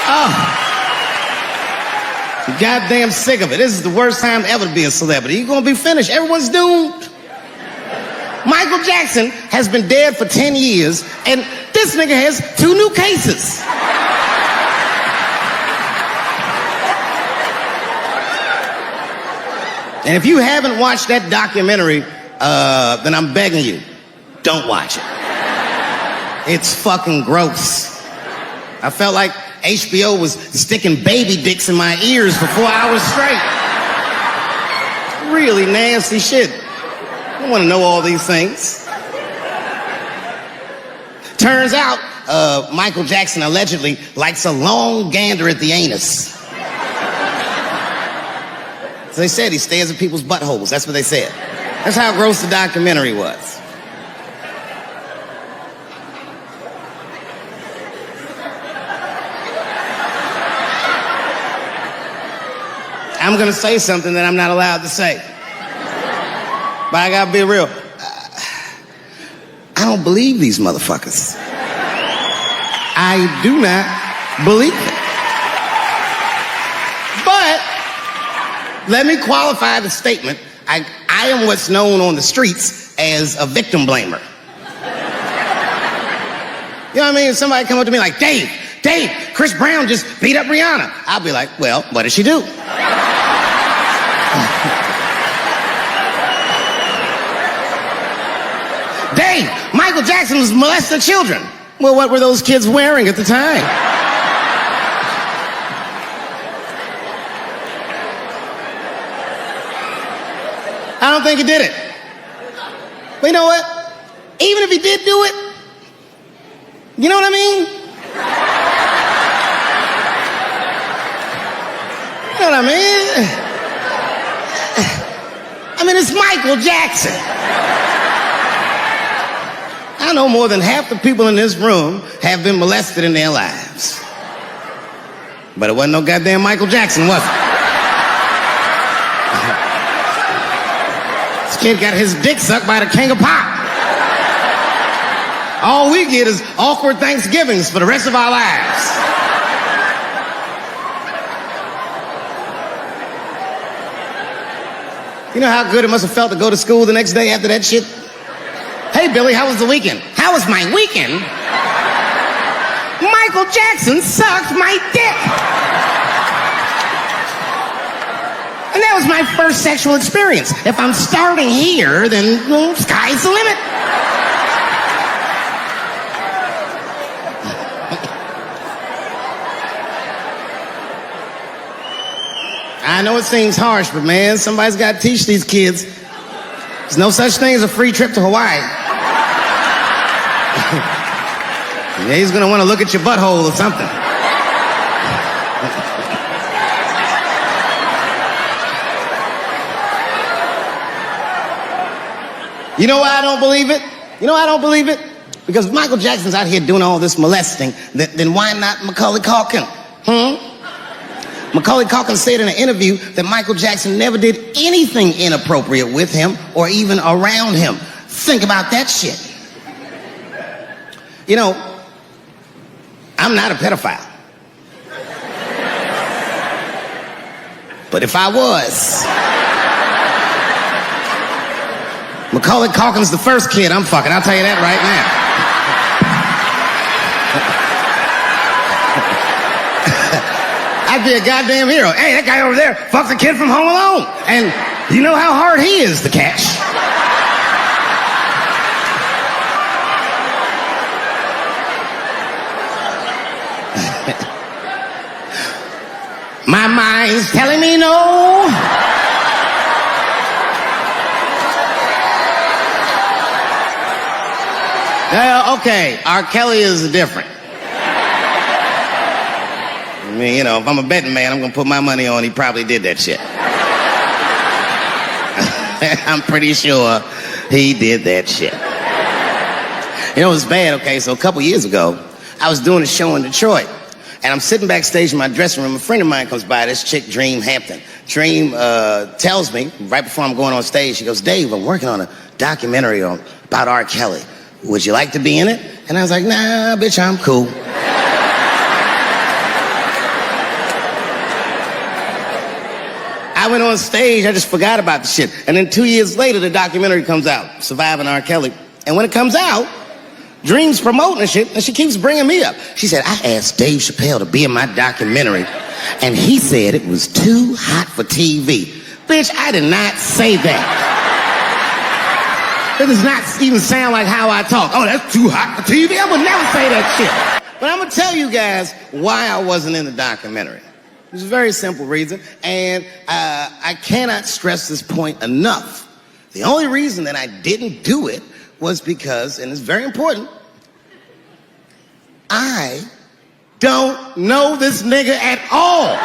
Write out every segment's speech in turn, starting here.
Oh. I'm goddamn sick of it. This is the worst time ever to be a celebrity. You're gonna be finished. Everyone's doomed. Michael Jackson has been dead for 10 years, and this nigga has 2 new cases. And if you haven't watched that documentary, then I'm begging you, don't watch it. It's fucking gross. I felt like HBO was sticking baby dicks in my ears for 4 hours straight. Really nasty shit. I don't want to know all these things. Turns out, Michael Jackson allegedly likes a long gander at the anus. So they said he stares at people's buttholes. That's what they said. That's how gross the documentary was. I'm gonna say something that I'm not allowed to say. But I gotta be real. I don't believe these motherfuckers. I do not believe it. But let me qualify the statement. I am what's known on the streets as a victim blamer. You know what I mean? Somebody come up to me like, Dave, Chris Brown just beat up Rihanna. I'll be like, well, what did she do? Dave, Michael Jackson was molesting children. Well, what were those kids wearing at the time? I don't think he did it. But you know what? Even if he did do it, you know what I mean? You know what I mean? I mean, it's Michael Jackson. I know more than half the people in this room have been molested in their lives. But it wasn't no goddamn Michael Jackson, was it? This kid got his dick sucked by the king of pop. All we get is awkward Thanksgivings for the rest of our lives. You know how good it must have felt to go to school the next day after that shit? Hey, Billy, how was the weekend? How was my weekend? Michael Jackson sucked my dick. And that was my first sexual experience. If I'm starting here, then sky's the limit. I know it seems harsh, but man, somebody's got to teach these kids. There's no such thing as a free trip to Hawaii. Yeah, he's gonna want to look at your butthole or something. You know why I don't believe it? You know why I don't believe it? Because if Michael Jackson's out here doing all this molesting, then why not Macaulay Culkin? Macaulay Culkin said in an interview that Michael Jackson never did anything inappropriate with him or even around him. Think about that shit. You know, I'm not a pedophile. But if I was, Macaulay Culkin's the first kid I'm fucking, I'll tell you that right now. I'd be a goddamn hero. Hey, that guy over there fucked a kid from Home Alone. And you know how hard he is to catch. My mind's telling me no. Okay, R. Kelly is different. I mean, you know, if I'm a betting man, I'm gonna put my money on he probably did that shit. I'm pretty sure he did that shit. You know, it was bad, okay, so a couple years ago, I was doing a show in Detroit, and I'm sitting backstage in my dressing room. A friend of mine comes by, this chick, Dream Hampton. Dream tells me, right before I'm going on stage, she goes, Dave, I'm working on a documentary about R. Kelly. Would you like to be in it? And I was like, nah, bitch, I'm cool. went on stage, I just forgot about the shit. And then 2 years later, the documentary comes out, Surviving R. Kelly. And when it comes out, Dream's promoting the shit, and she keeps bringing me up. She said, I asked Dave Chappelle to be in my documentary, and he said it was too hot for TV. Bitch, I did not say that. It does not even sound like how I talk. Oh, that's too hot for TV? I would never say that shit. But I'm gonna tell you guys why I wasn't in the documentary. There's a very simple reason, and I cannot stress this point enough. The only reason that I didn't do it was because, and it's very important, I don't know this nigga at all.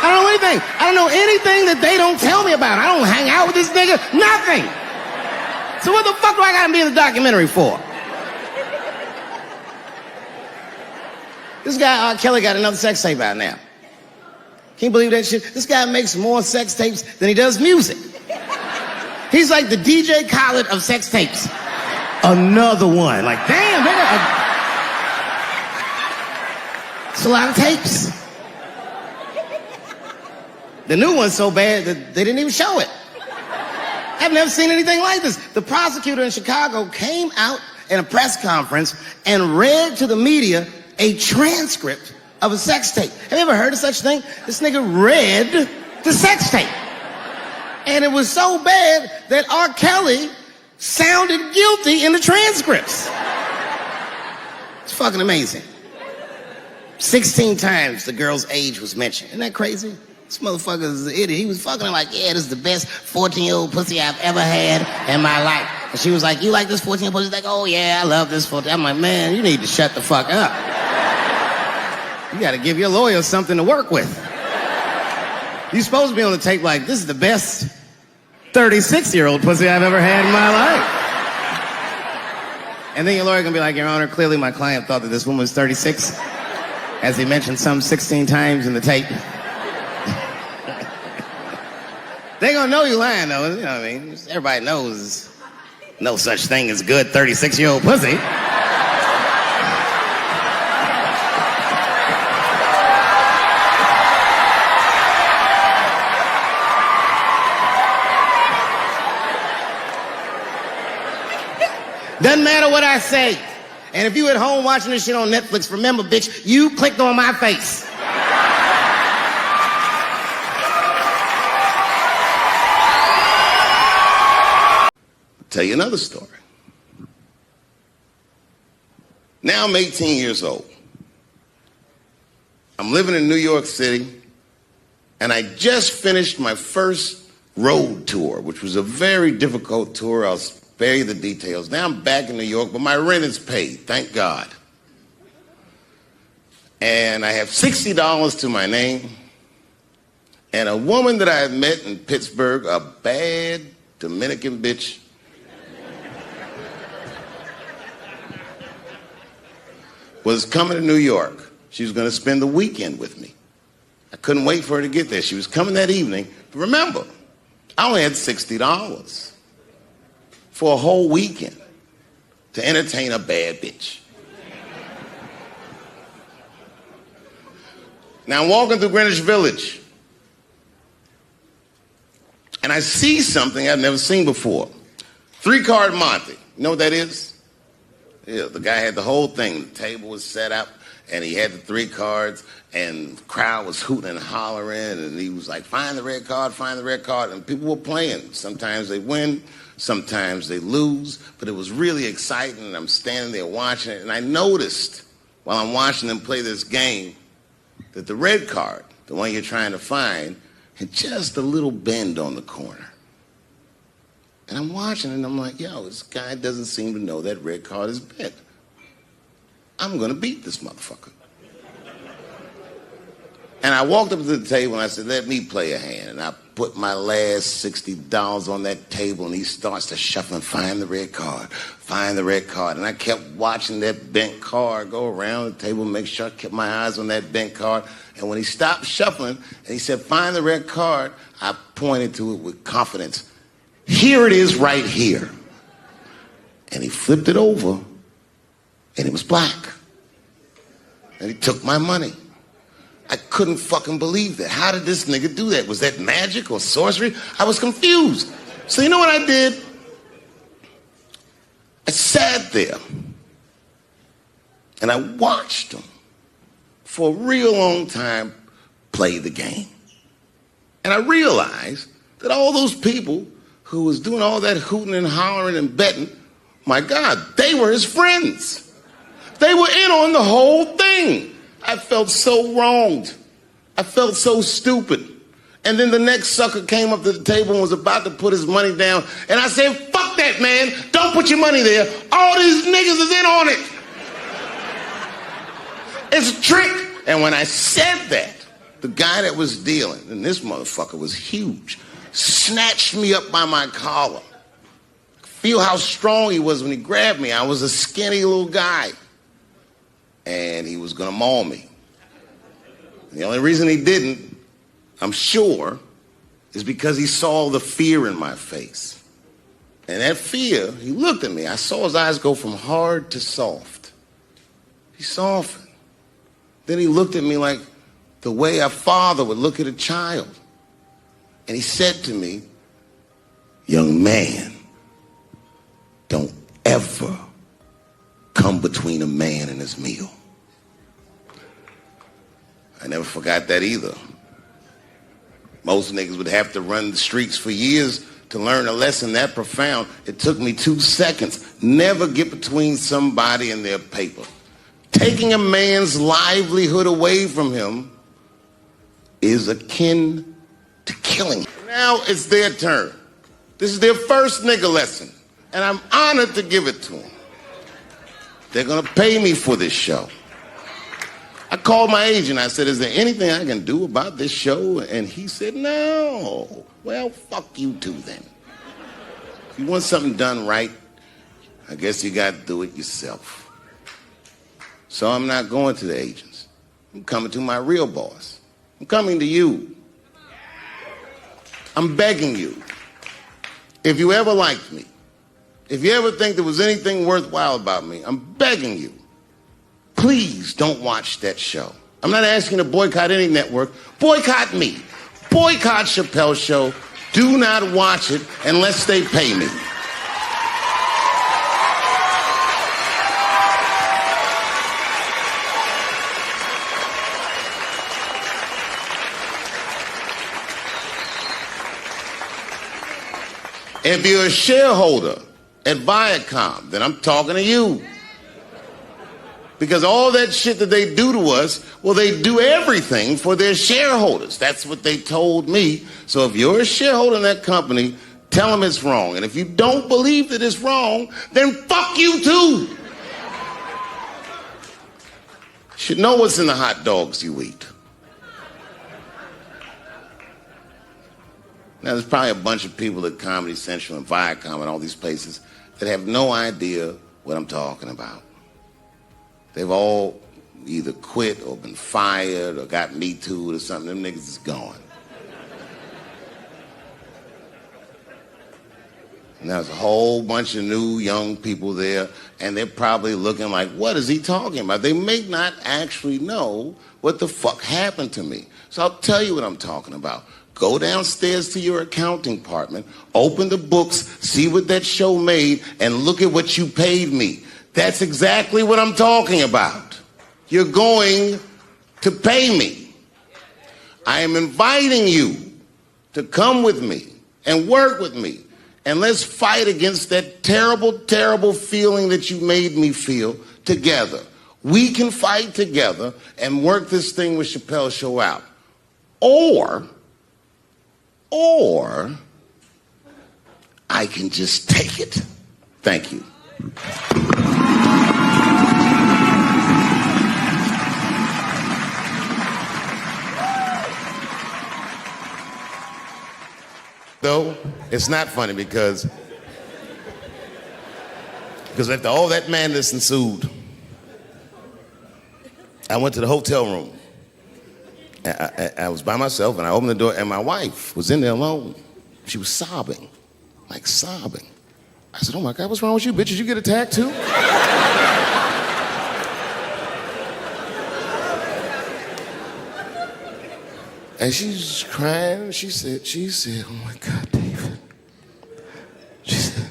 I don't know anything. I don't know anything that they don't tell me about. I don't hang out with this nigga, nothing. So what the fuck do I gotta be in the documentary for? This guy, R. Kelly, got another sex tape out now. Can you believe that shit? This guy makes more sex tapes than he does music. He's like the DJ Khaled of sex tapes. Another one. Like, damn, nigga. It's a lot of tapes. The new one's so bad that they didn't even show it. I've never seen anything like this. The prosecutor in Chicago came out in a press conference and read to the media a transcript of a sex tape. Have you ever heard of such a thing? This nigga read the sex tape. And it was so bad that R. Kelly sounded guilty in the transcripts. It's fucking amazing. 16 times the girl's age was mentioned. Isn't that crazy? This motherfucker is an idiot. He was fucking her like, yeah, this is the best 14-year-old pussy I've ever had in my life. And she was like, you like this 14-year-old pussy? He's like, oh yeah, I love this 14. I'm like, man, you need to shut the fuck up. You gotta give your lawyer something to work with. You're supposed to be on the tape like, this is the best 36-year-old pussy I've ever had in my life. And then your lawyer gonna be like, Your Honor, clearly my client thought that this woman was 36, as he mentioned some 16 times in the tape. They gonna know you lying though, you know what I mean? Everybody knows no such thing as good 36-year-old pussy. Doesn't matter what I say. And if you at home watching this shit on Netflix, remember, bitch, you clicked on my face. I'll tell you another story. Now I'm 18 years old. I'm living in New York City, and I just finished my first road tour, which was a very difficult tour. I'll spare you the details. Now I'm back in New York, but my rent is paid, thank God. And I have $60 to my name, and a woman that I had met in Pittsburgh, a bad Dominican bitch, was coming to New York. She was going to spend the weekend with me. I couldn't wait for her to get there. She was coming that evening. But remember, I only had $60 for a whole weekend to entertain a bad bitch. Now I'm walking through Greenwich Village, and I see something I've never seen before. 3-card Monte. You know what that is? Yeah, the guy had the whole thing. The table was set up, and he had the 3 cards, and the crowd was hooting and hollering, and he was like, find the red card, find the red card, and people were playing. Sometimes they win, sometimes they lose, but it was really exciting, and I'm standing there watching it, and I noticed while I'm watching them play this game that the red card, the one you're trying to find, had just a little bend on the corner. And I'm watching it, and I'm like, yo, this guy doesn't seem to know that red card is bent. I'm going to beat this motherfucker. And I walked up to the table, and I said, let me play a hand. And I put my last $60 on that table, and he starts to shuffle and find the red card, find the red card. And I kept watching that bent card go around the table, make sure I kept my eyes on that bent card. And when he stopped shuffling, and he said, find the red card, I pointed to it with confidence. Here it is right here. And he flipped it over, and it was black. And he took my money. I couldn't fucking believe that. How did this nigga do that? Was that magic or sorcery? I was confused. So you know what I did? I sat there and I watched him for a real long time play the game. And I realized that all those people who was doing all that hooting and hollering and betting, my God, they were his friends. They were in on the whole thing. I felt so wronged. I felt so stupid. And then the next sucker came up to the table and was about to put his money down. And I said, fuck that, man. Don't put your money there. All these niggas is in on it. It's a trick. And when I said that, the guy that was dealing, and this motherfucker was huge, snatched me up by my collar. Feel how strong he was when he grabbed me. I was a skinny little guy. And he was gonna maul me. And the only reason he didn't, I'm sure, is because he saw the fear in my face. And that fear, he looked at me. I saw his eyes go from hard to soft. He softened. Then he looked at me like the way a father would look at a child. And he said to me, young man, don't ever come between a man and his meal. I never forgot that either. Most niggas would have to run the streets for years to learn a lesson that profound. It took me 2 seconds. Never get between somebody and their paper. Taking a man's livelihood away from him is akin to killing him. Now it's their turn. This is their first nigga lesson, and I'm honored to give it to them. They're gonna pay me for this show. I called my agent. I said, is there anything I can do about this show? And he said, no. Well, fuck you too then. If you want something done right, I guess you got to do it yourself. So I'm not going to the agents. I'm coming to my real boss. I'm coming to you. I'm begging you. If you ever liked me, if you ever think there was anything worthwhile about me, I'm begging you. Please don't watch that show. I'm not asking you to boycott any network. Boycott me. Boycott Chappelle's show. Do not watch it unless they pay me. If you're a shareholder at Viacom, then I'm talking to you. Because all that shit that they do to us, well, they do everything for their shareholders. That's what they told me. So if you're a shareholder in that company, tell them it's wrong. And if you don't believe that it's wrong, then fuck you too. You should know what's in the hot dogs you eat. Now, there's probably a bunch of people at Comedy Central and Viacom and all these places that have no idea what I'm talking about. They've all either quit or been fired or got Me Too'd or something. Them niggas is gone. And there's a whole bunch of new young people there, and they're probably looking like, what is he talking about? They may not actually know what the fuck happened to me. So I'll tell you what I'm talking about. Go downstairs to your accounting department, open the books, see what that show made, and look at what you paid me. That's exactly what I'm talking about. You're going to pay me. I am inviting you to come with me and work with me. And let's fight against that terrible, terrible feeling that you made me feel together. We can fight together and work this thing with Chappelle's show out. Or I can just take it. Thank you. Though it's not funny because after all that madness ensued, I went to the hotel room. I was by myself and I opened the door and my wife was in there alone. She was sobbing, like sobbing. I said, oh my God, what's wrong with you, bitch? Did you get attacked too? And she's crying. She said, oh my God, David. She said,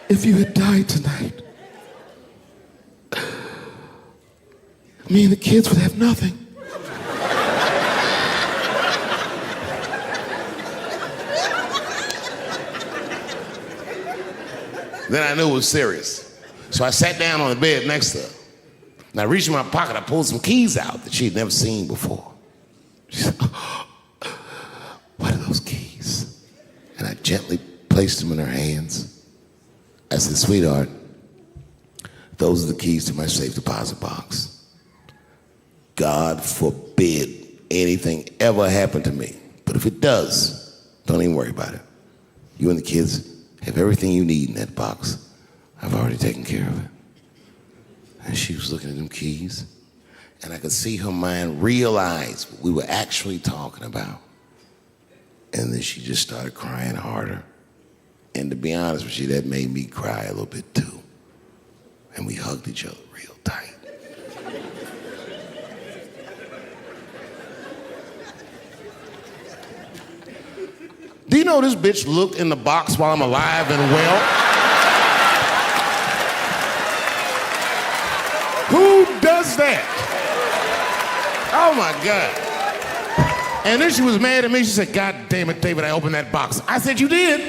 if you had died tonight, me and the kids would have nothing. Then I knew it was serious. So I sat down on the bed next to her. And I reached in my pocket, I pulled some keys out that she had never seen before. She said, oh, what are those keys? And I gently placed them in her hands. I said, sweetheart, those are the keys to my safe deposit box. God forbid anything ever happen to me. But if it does, don't even worry about it. You and the kids have everything you need in that box. I've already taken care of it. And she was looking at them keys, and I could see her mind realize what we were actually talking about. And then she just started crying harder. And to be honest with you, that made me cry a little bit too. And we hugged each other real tight. Do you know this bitch looked in the box while I'm alive and well? Who does that? Oh my God. And then she was mad at me. She said, God damn it, David, I opened that box. I said, you did?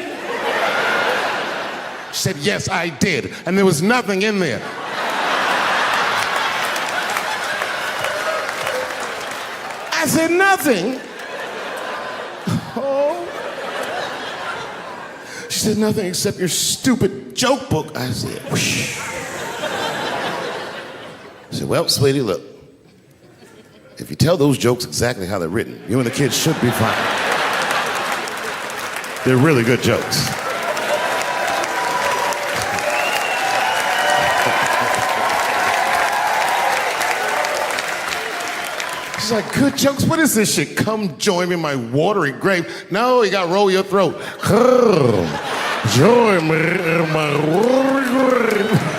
She said, yes, I did. And there was nothing in there. I said, nothing? Oh. She said, nothing except your stupid joke book. I said, whoosh. I said, well, sweetie, look. If you tell those jokes exactly how they're written, you and the kids should be fine. They're really good jokes. She's like, good jokes? What is this shit? Come join me in my watery grave. No, you got to roll your throat. Join me in my watery grave.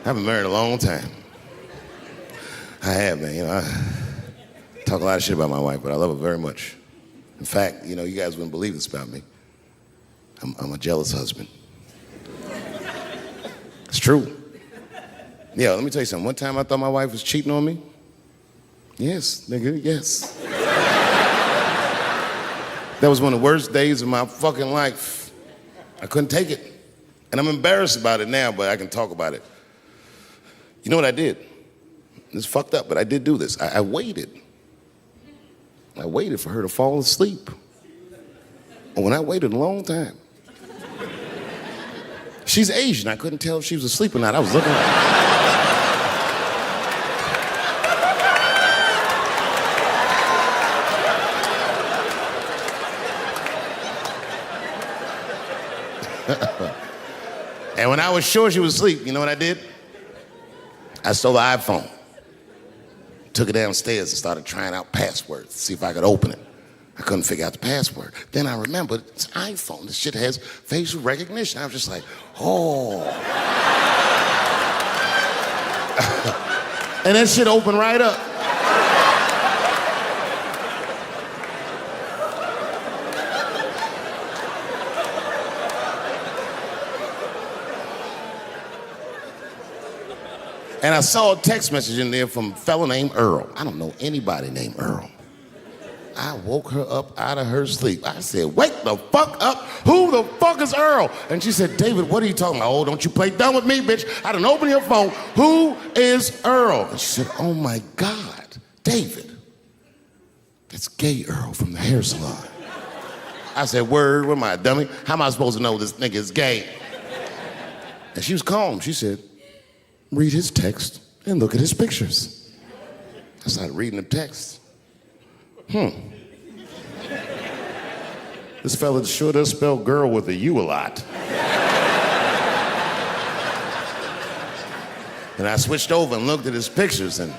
I've been married a long time. I have, man. You know, I talk a lot of shit about my wife, but I love her very much. In fact, you know, you guys wouldn't believe this about me. I'm a jealous husband. It's true. Yeah, let me tell you something. One time I thought my wife was cheating on me. Yes, nigga, yes. That was one of the worst days of my fucking life. I couldn't take it. And I'm embarrassed about it now, but I can talk about it. You know what I did? It's fucked up, but I did do this. I waited. I waited for her to fall asleep. And when I waited a long time, she's Asian. I couldn't tell if she was asleep or not. I was looking at her. And when I was sure she was asleep, you know what I did? I stole the iPhone, took it downstairs and started trying out passwords to see if I could open it. I couldn't figure out the password. Then I remembered it's iPhone. This shit has facial recognition. I was just like, oh. And that shit opened right up. And I saw a text message in there from a fella named Earl. I don't know anybody named Earl. I woke her up out of her sleep. I said, wake the fuck up. Who the fuck is Earl? And she said, David, what are you talking about? Oh, don't you play dumb with me, bitch. I done opened your phone. Who is Earl? And she said, oh my God, David. That's gay Earl from the hair salon. I said, word, what am I, a dummy? How am I supposed to know this nigga is gay? And she was calm. She said, read his text and look at his pictures. I started reading the text. This fella sure does spell girl with a U a lot. And I switched over and looked at his pictures, and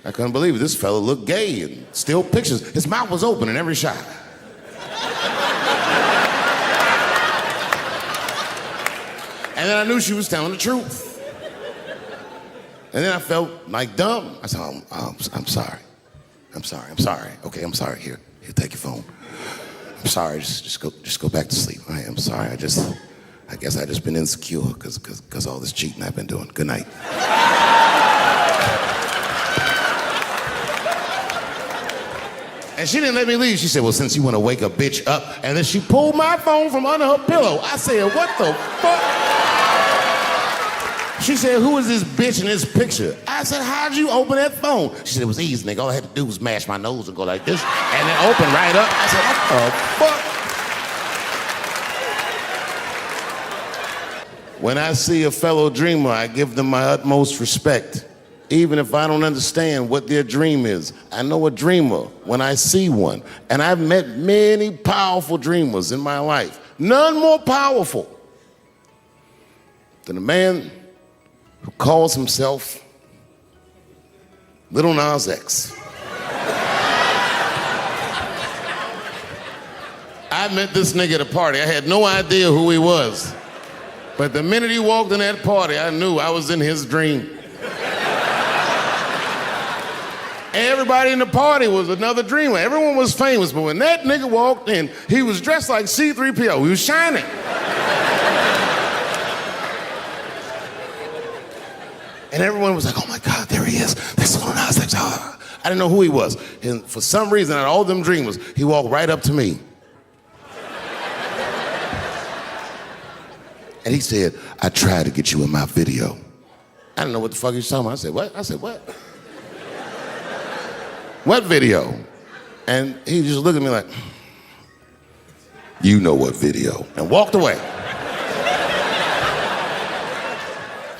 I couldn't believe it. This fella looked gay and still pictures. His mouth was open in every shot. And then I knew she was telling the truth. And then I felt like dumb. I said, I'm sorry. Okay, I'm sorry. Here, take your phone. I'm sorry, just go back to sleep. I'm sorry, I guess I just been insecure because all this cheating I've been doing. Good night. And she didn't let me leave. She said, well, since you want to wake a bitch up, and then she pulled my phone from under her pillow. I said, what the fuck? She said, who is this bitch in this picture? I said, how'd you open that phone? She said, it was easy, nigga. All I had to do was mash my nose and go like this, and then open right up. I said, what the fuck? When I see a fellow dreamer, I give them my utmost respect. Even if I don't understand what their dream is. I know a dreamer when I see one. And I've met many powerful dreamers in my life. None more powerful than a man who calls himself Little Nas X. I met this nigga at a party. I had no idea who he was. But the minute he walked in that party, I knew I was in his dream. Everybody in the party was another dreamer. Everyone was famous, but when that nigga walked in, he was dressed like C-3PO. He was shining. And everyone was like, oh my God, there he is. That's Lil Nas X. I didn't know who he was. And for some reason, out of all them dreamers, he walked right up to me. And he said, I tried to get you in my video. I didn't know what the fuck he was talking about. I said, what? I said, what? What video? And he just looked at me like, you know what video, and walked away.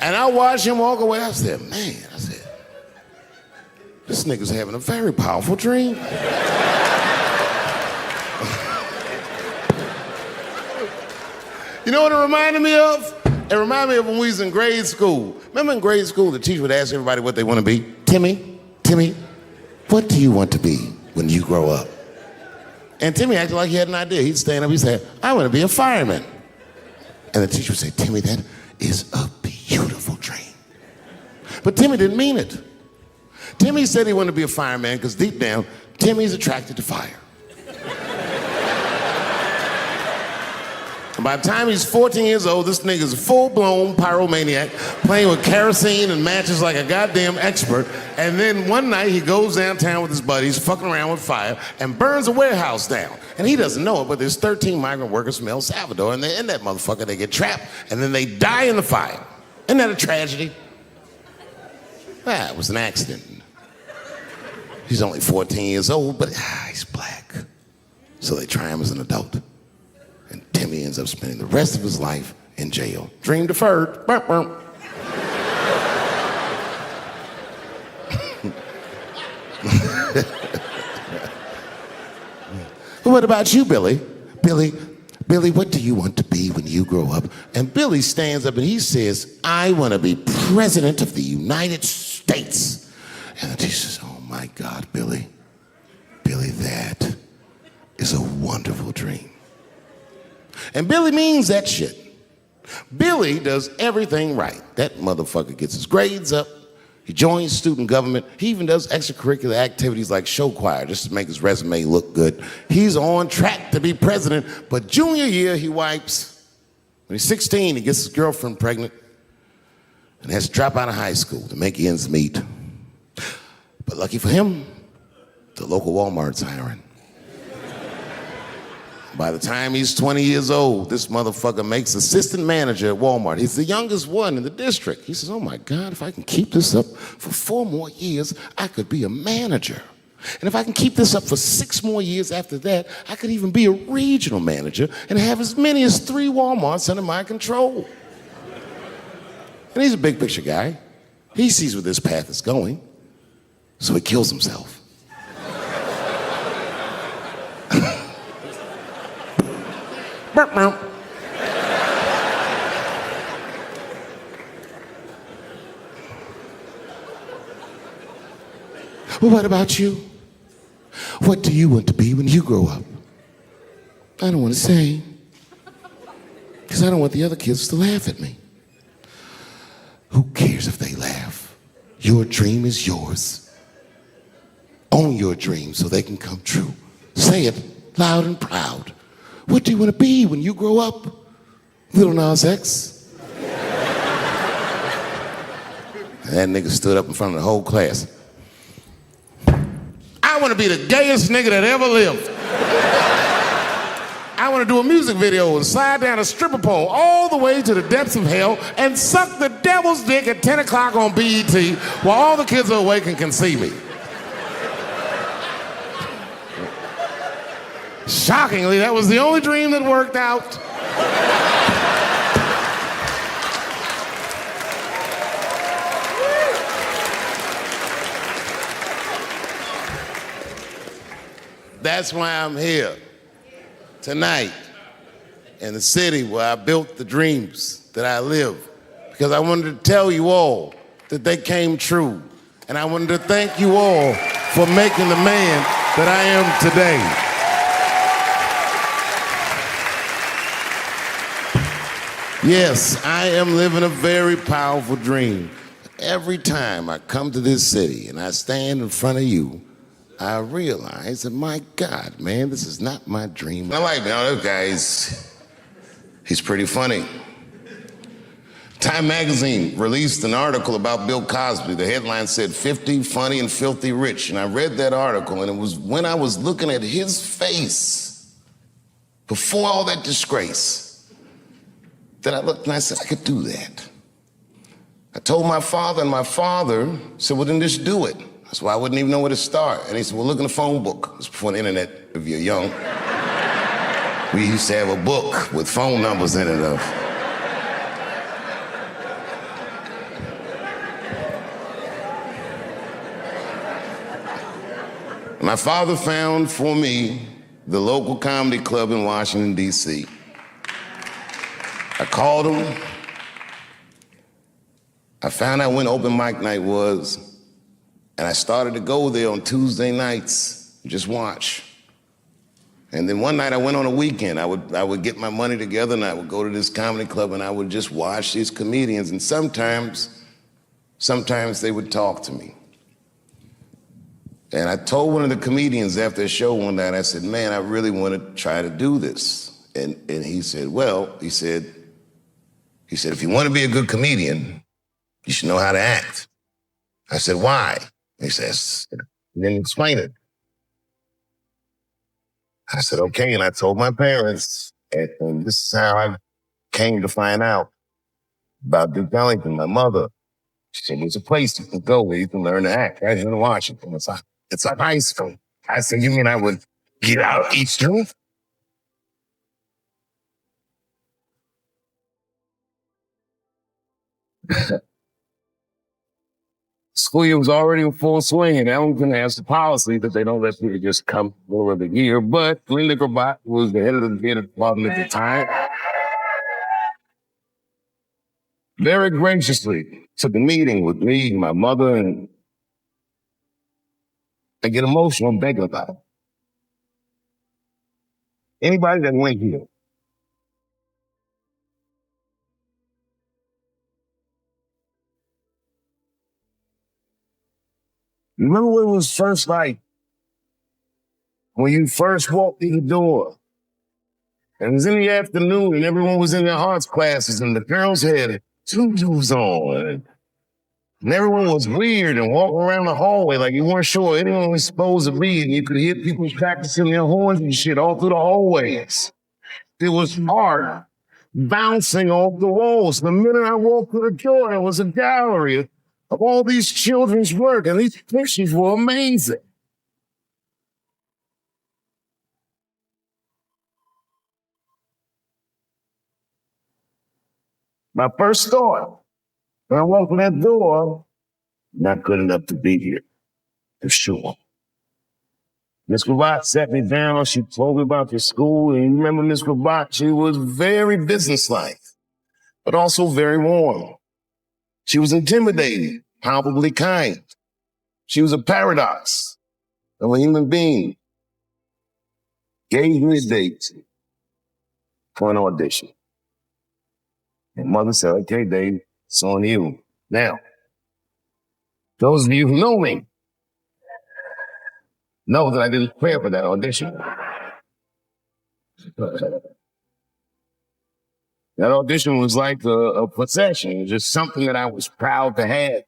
And I watched him walk away. I said, man, this nigga's having a very powerful dream. You know what it reminded me of? It reminded me of when we was in grade school. Remember in grade school, the teacher would ask everybody what they want to be? Timmy, what do you want to be when you grow up? And Timmy acted like he had an idea. He'd stand up, he'd say, I want to be a fireman. And the teacher would say, Timmy, that is a beautiful dream. But Timmy didn't mean it. Timmy said he wanted to be a fireman because deep down, Timmy's attracted to fire. And by the time he's 14 years old, this nigga's a full-blown pyromaniac, playing with kerosene and matches like a goddamn expert. And then one night he goes downtown with his buddies, fucking around with fire, and burns a warehouse down. And he doesn't know it, but there's 13 migrant workers from El Salvador, and they're in that motherfucker. They get trapped, and then they die in the fire. Isn't that a tragedy? It was an accident. He's only 14 years old, but he's black. So they try him as an adult. And Timmy ends up spending the rest of his life in jail. Dream deferred. Burp, burp. What about you, Billy? Billy, what do you want to be when you grow up? And Billy stands up and he says, I want to be president of the United States. And the teacher says, oh my God, Billy, that is a wonderful dream. And Billy means that shit. Billy does everything right. That motherfucker gets his grades up. He joins student government. He even does extracurricular activities like show choir just to make his resume look good. He's on track to be president, but junior year he wipes. When he's 16, he gets his girlfriend pregnant and has to drop out of high school to make ends meet. But lucky for him, the local Walmart's hiring. By the time he's 20 years old, this motherfucker makes assistant manager at Walmart. He's the youngest one in the district. He says, oh my God, if I can keep this up for 4 more years, I could be a manager. And if I can keep this up for 6 more years after that, I could even be a regional manager and have as many as 3 Walmarts under my control. And he's a big picture guy. He sees where this path is going, so he kills himself. Well, what about you? What do you want to be when you grow up? I don't want to say, because I don't want the other kids to laugh at me. Who cares if they laugh? Your dream is yours. Own your dreams so they can come true. Say it loud and proud. What do you want to be when you grow up? Little Nas X. That nigga stood up in front of the whole class. I want to be the gayest nigga that ever lived. I want to do a music video and slide down a stripper pole all the way to the depths of hell and suck the devil's dick at 10 o'clock on BET while all the kids are awake and can see me. Shockingly, that was the only dream that worked out. That's why I'm here tonight in the city where I built the dreams that I live. Because I wanted to tell you all that they came true. And I wanted to thank you all for making the man that I am today. Yes, I am living a very powerful dream. Every time I come to this city and I stand in front of you, I realize that, my God, man, this is not my dream. I like this guy. He's pretty funny. Time magazine released an article about Bill Cosby. The headline said, 50 funny and filthy rich. And I read that article, and it was when I was looking at his face before all that disgrace that I looked and I said, I could do that. I told my father, and my father said, well, then just do it. That's why I wouldn't even know where to start. And he said, well, look in the phone book. It's before the internet, if you're young. We used to have a book with phone numbers in it. My father found for me the local comedy club in Washington, D.C. I called him. I found out when open mic night was. And I started to go there on Tuesday nights, just watch. And then one night I went on a weekend. I would get my money together and I would go to this comedy club and I would just watch these comedians. And sometimes they would talk to me. And I told one of the comedians after a show one night, I said, man, I really want to try to do this. And he said, if you want to be a good comedian, you should know how to act. I said, why? He says, then explain it. I said, okay, and I told my parents, and this is how I came to find out about Duke Ellington, my mother. She said, there's a place you can go where you can learn to act right here in Washington. It's like high school. I said, you mean I would get out Eastern? School year was already in full swing, and Ellington has the policy that they don't let people just come over the year. But Linda Grabat was the head of the theater department at the time. Very graciously took a meeting with me and my mother, and I get emotional begging about it. Anybody that went here, remember what it was first like? When you first walked in the door, and it was in the afternoon, and everyone was in their arts classes, and the girls had tutus on, and everyone was weird and walking around the hallway like you weren't sure where anyone was supposed to be, and you could hear people practicing their horns and shit all through the hallways. There was art bouncing off the walls. The minute I walked through the door, there was a gallery of all these children's work, and these pictures were amazing. My first thought, when I walked in that door, not good enough to be here, for sure. Miss Grabat sat me down, she told me about the school, and you remember Miss Grabat, she was very businesslike, but also very warm. She was intimidating, palpably kind. She was a paradox of a human being. Gave me a date for an audition. And mother said, okay, Dave, it's on you. Now, Those of you who know me know that I didn't prepare for that audition. That audition was like a possession. It was just something that I was proud to have.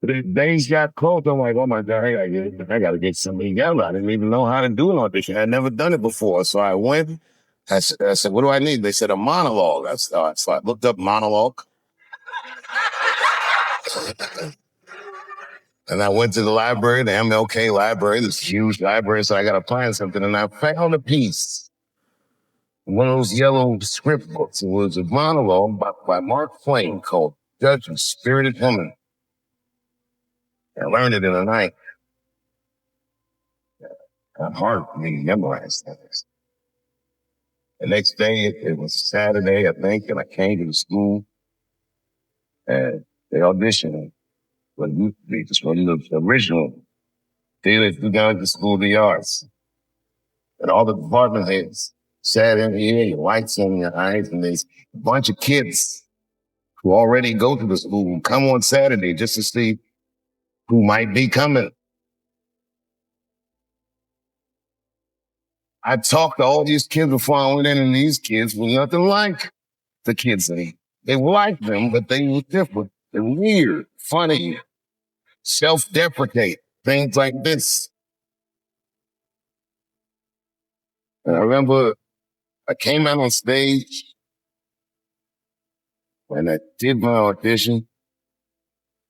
But the days got close, I'm like, oh my God, I gotta get something together. I didn't even know how to do an audition. I'd never done it before. So I went, I said, what do I need? They said a monologue. So I looked up monologue. And I went to the library, the MLK library, this huge library, so I got to find something. And I found a piece, one of those yellow script books. It was a monologue by Mark Twain called Judge and Spirited Woman. I learned it in a night. Not hard for me to memorize things. The next day, it was Saturday, I think, and I came to the school, and they auditioned for the original theater to down at the School of the Arts. And all the department heads sat in here, your lights in your eyes, and there's a bunch of kids who already go to the school who come on Saturday just to see who might be coming. I talked to all these kids before I went in, and these kids were nothing like the kids in here. They were like them, but they were different. They're weird, funny, self-deprecate, things like this. And I remember I came out on stage and I did my audition,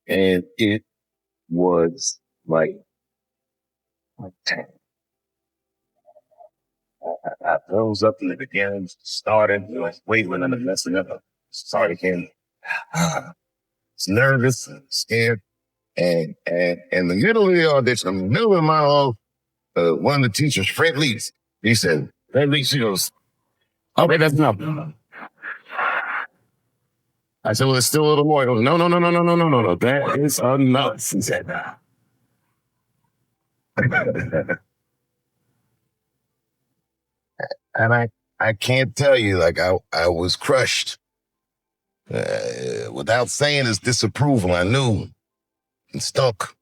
and it was like 10. I rose up in the beginning, started, waiting and messing up. Started again. Was nervous and scared. And in the middle of the audition, in the middle of the monologue, one of the teachers, Fred Leeds, he said, Fred Leeds, he goes, okay, that's enough. I said, well, there's still a little more. He goes, no, that is enough. He said, nah. And I can't tell you, like, I was crushed. Without saying his disapproval, I knew and stuck.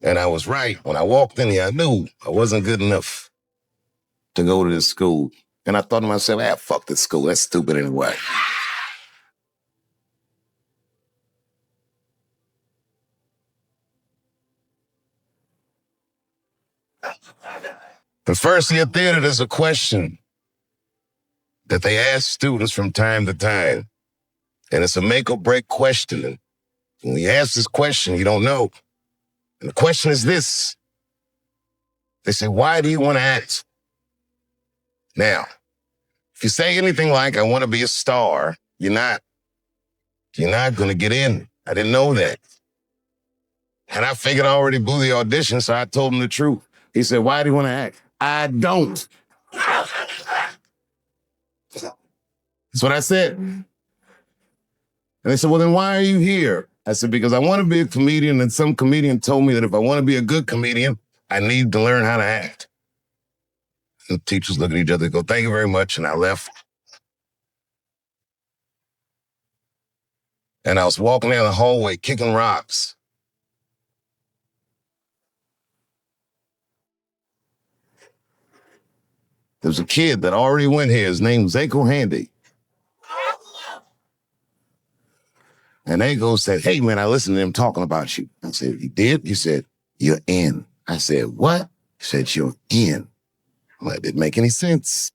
And I was right. When I walked in here, I knew I wasn't good enough to go to this school. And I thought to myself, fuck this school. That's stupid anyway. The first year theater, there's a question that they ask students from time to time. And it's a make or break question. And when you ask this question, you don't know. And the question is this. They say, why do you want to act? Now, if you say anything like, I want to be a star, you're not going to get in. I didn't know that. And I figured I already blew the audition, so I told him the truth. He said, why do you want to act? I don't. That's what I said. And they said, well, then why are you here? I said, because I want to be a comedian, and some comedian told me that if I want to be a good comedian, I need to learn how to act. And the teachers look at each other and go, thank you very much, and I left. And I was walking down the hallway, kicking rocks. There was a kid that already went here. His name was Zako Handy. And Ego said, hey, man, I listened to them talking about you. I said, you did? He said, you're in. I said, what? He said, you're in. Well, it didn't make any sense.